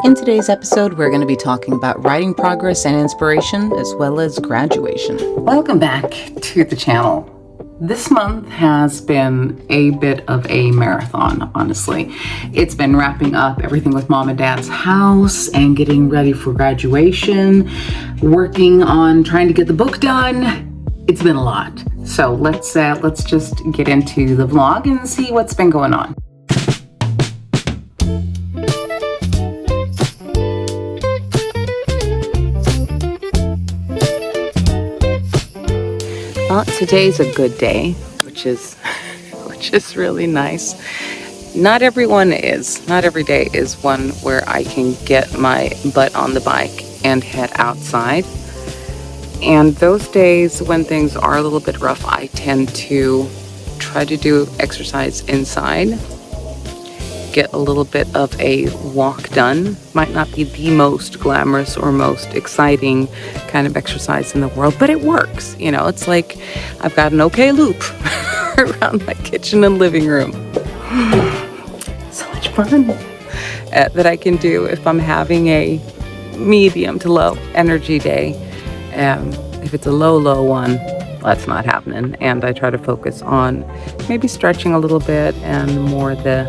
In today's episode, we're going to be talking about writing progress and inspiration, as well as graduation. Welcome back to the channel. This month has been a bit of a marathon, honestly. It's been wrapping up everything with mom and dad's house and getting ready for graduation, working on trying to get the book done. It's been a lot. So let's just get into the vlog and see what's been going on. Well, today's a good day, which is really nice. Not every day is one where I can get my butt on the bike and head outside. And those days when things are a little bit rough, I tend to try to do exercise inside. Get a little bit of a walk done. Might not be the most glamorous or most exciting kind of exercise in the world, but it works. You know, it's like I've got an okay loop around my kitchen and living room. So much fun that I can do if I'm having a medium to low energy day. If it's a low one, that's not happening. And I try to focus on maybe stretching a little bit and more the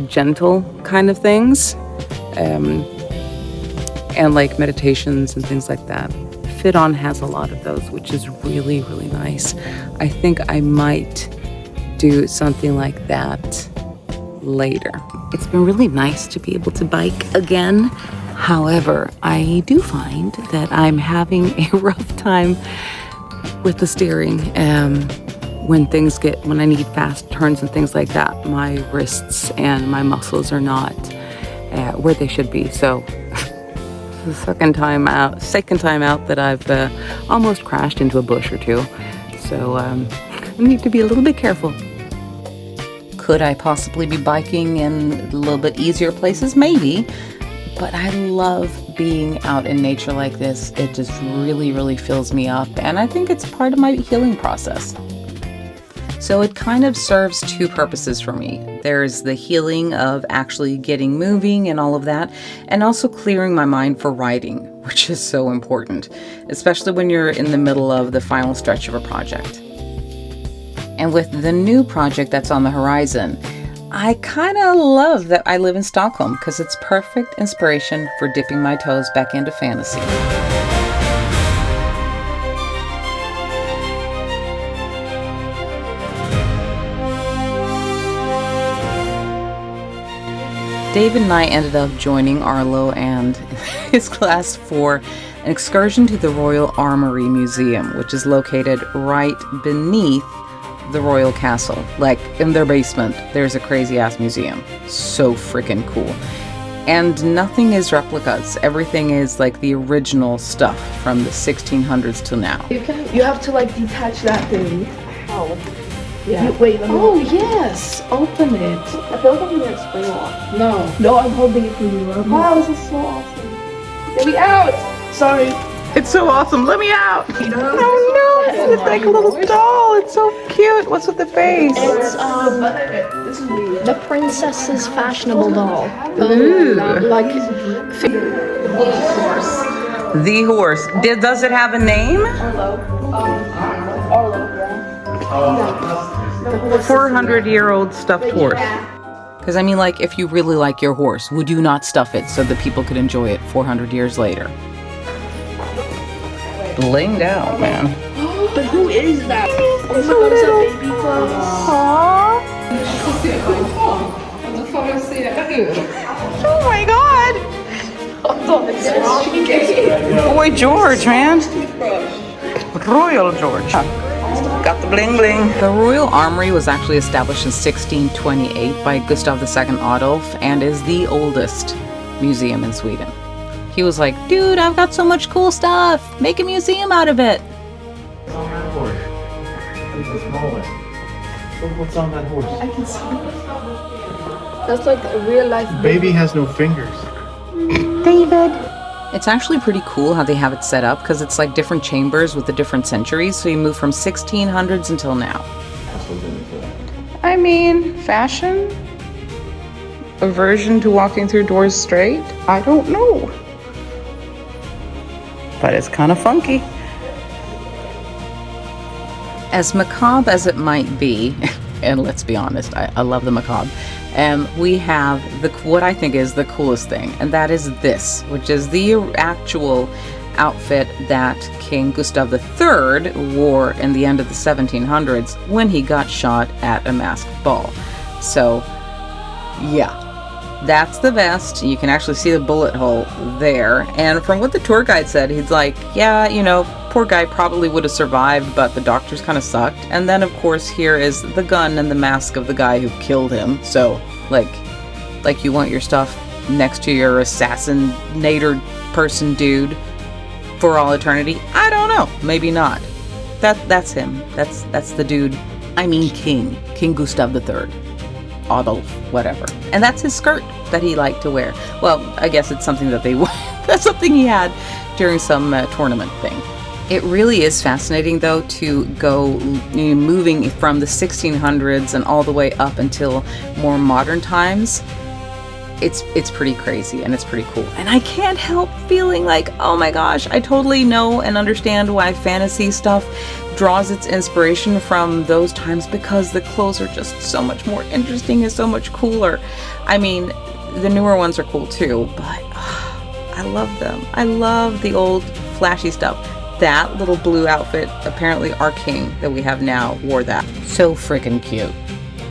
gentle kind of things, and like meditations and things like that. Fit On has a lot of those, which is really, really nice. I think I might do something like that later. It's been really nice to be able to bike again. However, I do find that I'm having a rough time with the steering. When I need fast turns and things like that, my wrists and my muscles are not where they should be. So the second time out that I've almost crashed into a bush or two. So I need to be a little bit careful. Could I possibly be biking in a little bit easier places? Maybe. But I love being out in nature like this. It just really, really fills me up. And I think it's part of my healing process. So it kind of serves two purposes for me. There's the healing of actually getting moving and all of that, and also clearing my mind for writing, which is so important, especially when you're in the middle of the final stretch of a project. And with the new project that's on the horizon, I kind of love that I live in Stockholm because it's perfect inspiration for dipping my toes back into fantasy. David and I ended up joining Arlo and his class for an excursion to the Royal Armoury Museum, which is located right beneath the Royal Castle. Like in their basement, there's a crazy ass museum. So freaking cool. And nothing is replicas. Everything is like the original stuff from the 1600s till now. You have to like detach that thing. Oh. Yeah. Wait, yes! Open it! I feel like I'm gonna spring off. No, I'm holding it for you. Wow, this is so awesome. Get me out! Sorry. It's so awesome. Let me out! You know, oh no! It's like a little doll. It's so cute. What's with the face? It's this is weird. the princess's fashionable doll. Ooh. Like The horse. Does it have a name? Arlo, yeah. 400-year-old stuffed horse. Because I mean, like, if you really like your horse, would you not stuff it so that people could enjoy it 400 years later? Blinged out, man. But who is that? Oh my god, is that baby clothes? Oh my god! Boy George, man. Royal George. Got the bling bling. The Royal Armoury was actually established in 1628 by Gustav II Adolf and is the oldest museum in Sweden. He was like, dude, I've got so much cool stuff. Make a museum out of it. What's on that horse? It's the small one. Look what's on that horse. I can see. That's like a real life Baby has no fingers. David. It's actually pretty cool how they have it set up because it's like different chambers with the different centuries. So you move from 1600s until now. I mean, fashion. aversion to walking through doors straight? I don't know. But it's kind of funky. As macabre as it might be, and let's be honest, I love the macabre, we have what I think is the coolest thing, and that is this, which is the actual outfit that King Gustav III wore in the end of the 1700s when he got shot at a masked ball. So, yeah. That's the vest. You can actually see the bullet hole there. And from what the tour guide said, he's like, yeah, you know, poor guy probably would have survived, but the doctors kind of sucked. And then, of course, here is the gun and the mask of the guy who killed him. So, like you want your stuff next to your assassinator person dude for all eternity? I don't know. Maybe not. That's him. That's the dude. I mean, King Gustav III. Adolf, whatever. And that's his skirt that he liked to wear. Well, I guess it's something that that's something he had during some tournament thing. It really is fascinating, though, to go moving from the 1600s and all the way up until more modern times. It's pretty crazy and it's pretty cool. And I can't help feeling like, oh my gosh, I totally know and understand why fantasy stuff draws its inspiration from those times, because the clothes are just so much more interesting and so much cooler. I mean, the newer ones are cool too, but I love them. I love the old flashy stuff. That little blue outfit, apparently our king that we have now wore that. So freaking cute.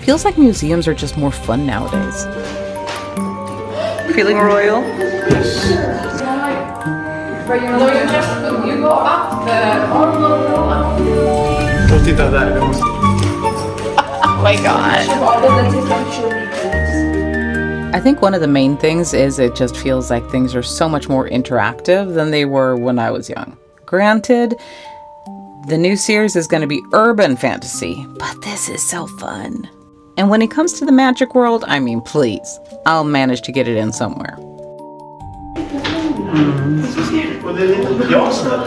Feels like museums are just more fun nowadays. Feeling royal? But you go up the armour. Och titta där, det måste... Oh my god. I think one of the main things is it just feels like things are so much more interactive than they were when I was young. Granted, the new series is going to be urban fantasy, but this is so fun. And when it comes to the magic world, I mean, please, I'll manage to get it in somewhere. Och det är lite jas där.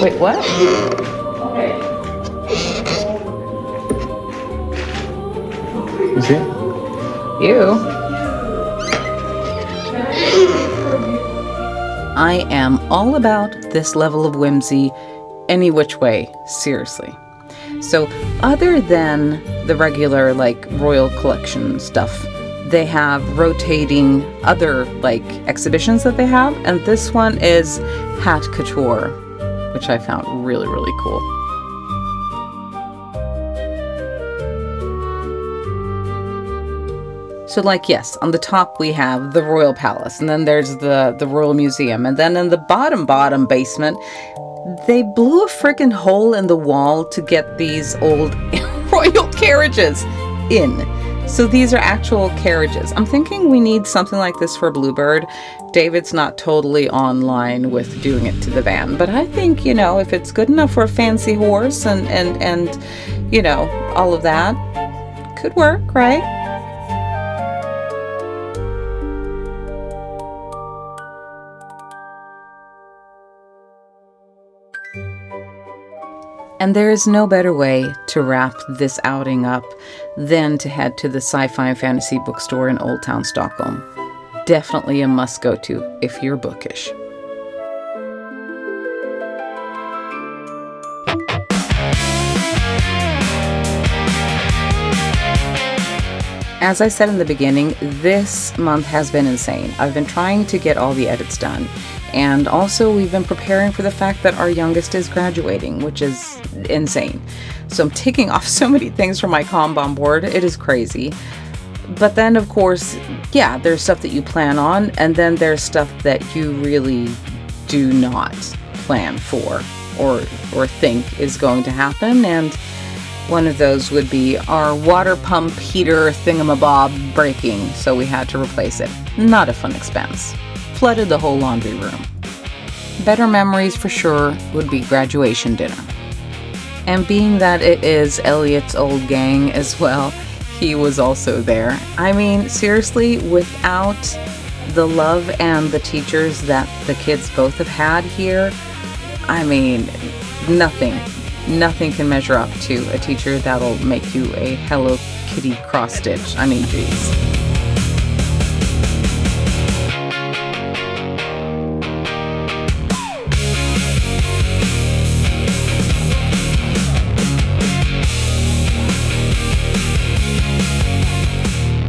Wait, what? You see? You? I am all about this level of whimsy any which way, seriously. So other than the regular like royal collection stuff, they have rotating other like exhibitions that they have, and this one is hat couture, which I found really, really cool. So like, yes, on the top we have the Royal Palace, and then there's the Royal Museum, and then in the bottom basement, they blew a freaking hole in the wall to get these old royal carriages in. So these are actual carriages. I'm thinking we need something like this for Bluebird. David's not totally online with doing it to the van, but I think, you know, if it's good enough for a fancy horse and you know, all of that, could work, right? And there is no better way to wrap this outing up than to head to the sci-fi and fantasy bookstore in Old Town Stockholm. Definitely a must go to if you're bookish. As I said in the beginning, this month has been insane. I've been trying to get all the edits done. And also we've been preparing for the fact that our youngest is graduating, which is insane. So I'm taking off so many things from my Kanban board. It is crazy. But then, of course, yeah, there's stuff that you plan on, and then there's stuff that you really do not plan for or think is going to happen. And one of those would be our water pump heater thingamabob breaking, so we had to replace it. Not a fun expense. Flooded the whole laundry room. Better memories for sure would be graduation dinner. And being that it is Elliot's old gang as well, he was also there. I mean, seriously, without the love and the teachers that the kids both have had here, I mean, nothing can measure up to a teacher that'll make you a Hello Kitty cross stitch. I mean, geez.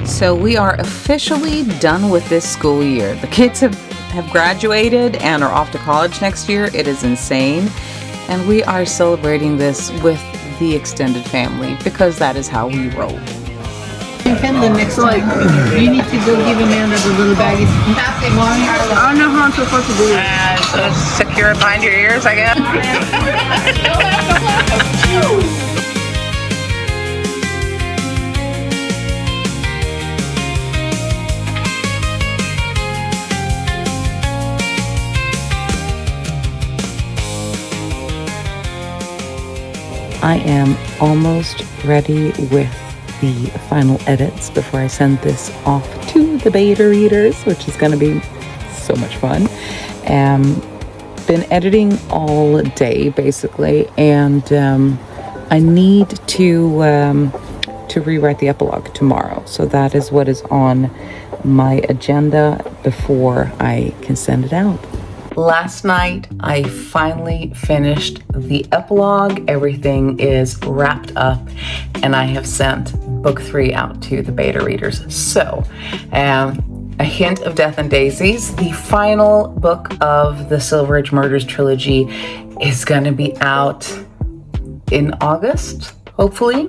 So we are officially done with this school year. The kids have graduated and are off to college next year. It is insane. And we are celebrating this with the extended family because that is how we roll. The next time you need to go give Amanda the little baggies. I don't know how I'm supposed to do it. So secure it behind your ears, I guess. I am almost ready with the final edits before I send this off to the beta readers, which is going to be so much fun. Been editing all day basically, and I need to rewrite the epilogue tomorrow. So that is what is on my agenda before I can send it out. Last night, I finally finished the epilogue. Everything is wrapped up, and I have sent book 3 out to the beta readers. So, A Hint of Death and Daisies, the final book of the Silveridge Murders trilogy, is going to be out in August, hopefully.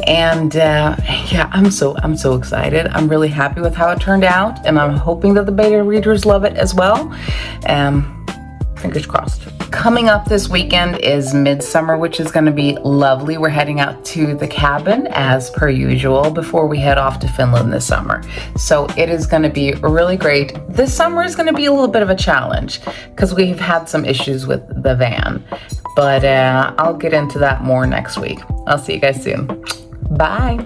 And yeah, I'm so excited. I'm really happy with how it turned out, and I'm hoping that the beta readers love it as well. Fingers crossed. Coming up this weekend is Midsummer, which is going to be lovely. We're heading out to the cabin as per usual before we head off to Finland this summer. So it is going to be really great. This summer is going to be a little bit of a challenge because we've had some issues with the van, but I'll get into that more next week. I'll see you guys soon. Bye.